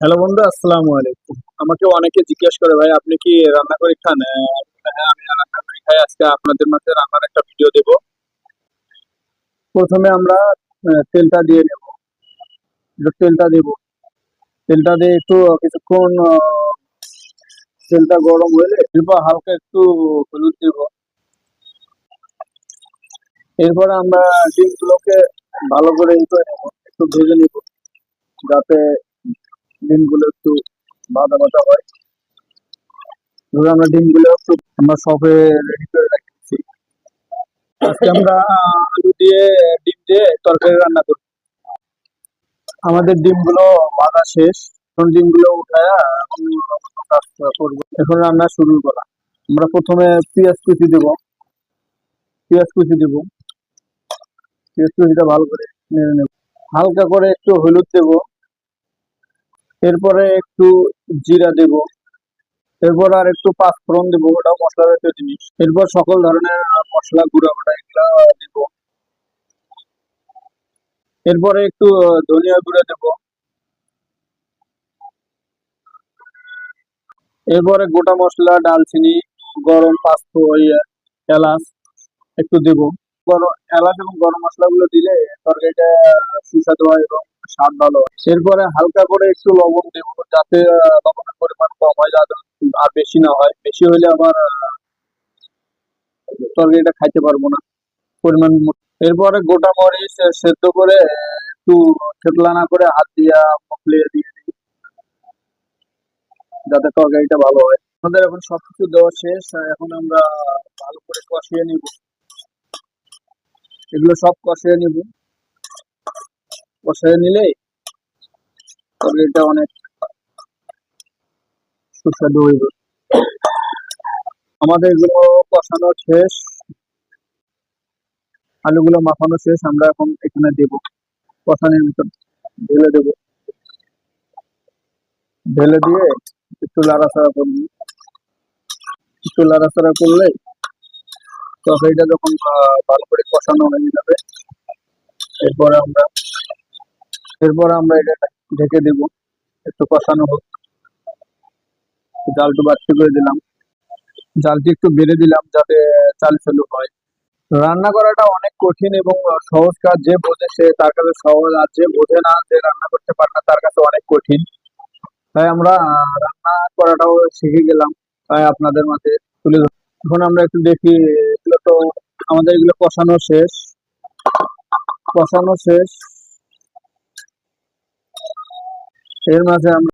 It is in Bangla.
হ্যালো বন্ধু, আসসালামু আলাইকুম। আমাকে অনেকে জিজ্ঞেস করে, ভাই আপনি কি রান্না করে খান? হ্যাঁ, আমি রান্না করে খাই। আজকে আপনাদের মাঝে রান্নার একটা ভিডিও দেব। প্রথমে আমরা তেলটা দিয়ে নেব। একটু তেলটা দেব। তেলটা দিয়ে একটু কিছুক্ষণ তেলটা গরম হলে এরপর হালকা একটু হলুদ দেব। এরপরে আমরা ডিমগুলোকে ভালো করে ই করে নেব, একটু ভেজে নিব, যাতে ডিমগুলো একটু ভাজা ভাজা হয়। এবার আমরা ডিমগুলো একটু আমরা সবে রেডি করে রাখছি। আজকে আমরা আলু দিয়ে ডিম দিয়ে তরকারি রান্না করব। আমাদের ডিমগুলো ভাজা শেষ। এখন ডিমগুলো উঠায় অন্য কাজ করবো। এখন রান্না শুরু করা। আমরা প্রথমে পেঁয়াজ কুচি দেব। পেঁয়াজ কুচি দেব। পেঁয়াজ কুচিটা ভালো করে নেড়ে নেব। হালকা করে একটু হলুদ দেব। এরপরে একটু জিরা দেব। এরপর আর একটু পাঁচফোড়ন দেবো, ওটা মশলা জাতীয় জিনিস। এরপর সকল ধরনের মশলা গুঁড়া ওটা এগুলা দেবো। এরপরে একটু ধনিয়া গুঁড়া দেবো। এরপরে গোটা মসলা, ডালচিনি, গরম পাঁচফোড়ন, এলাচ একটু দেব। গরম এলাচ এবং গরম মশলাগুলো দিলে তরকারিটা সুস্বাদু হয় এবং স্বাদ ভালো হয়। এরপরে হালকা করে একটু লবণ দেব, যাতে লবণের পরিমাণ কম হয়, যাতে আর বেশি না হয়। বেশি হলে আবার তরকারিটা খাইতে পারবো না পরিমাণ মতো। এরপরে গোটা মরিচ সেদ্ধ করে একটু থেতলা না করে হাত দিয়া মকলে দিয়ে দিই, যাতে তরকারিটা ভালো হয়। আমাদের এখন সবকিছু দেওয়া শেষ। এখন আমরা ভালো করে কষিয়ে নিব। এগুলো সব কষিয়ে নিব। কষিয়ে নিলেই তরকারিটা অনেক সুস্বাদু হইব। আমাদের এগুলো কষানো শেষ। আলুগুলো মাখানো শেষ। আমরা এখন এখানে দেব, কষানোর ভিতর ঢেলে দেবো। ঢেলে দিয়ে একটু লাড়াচাড়া করবো। একটু লাড়াচাড়া করলে তরকারিটা যখন ভালো করে কষানো হয়ে যাবে, এরপরে আমরা এটা ঢেকে দেব। একটু কষানো হোক। জালটু বাড়তি করে দিলাম। জালটি একটু বেড়ে দিলাম, যাতে চাল চালু হয়। রান্না করাটা অনেক কঠিন এবং সহজ কাজ। যে বোঝে সে তার কাছে সহজ, আর যে বোঝে না, যে রান্না করতে পারে না, তার কাছে অনেক কঠিন। তাই আমরা রান্না করাটাও শিখে গেলাম, তাই আপনাদের মাঝে তুলে ধরলাম। এখন আমরা একটু দেখি। এগুলো তো আমাদের এগুলো কষানো শেষ। কষানো শেষ। এর মাঝে আমরা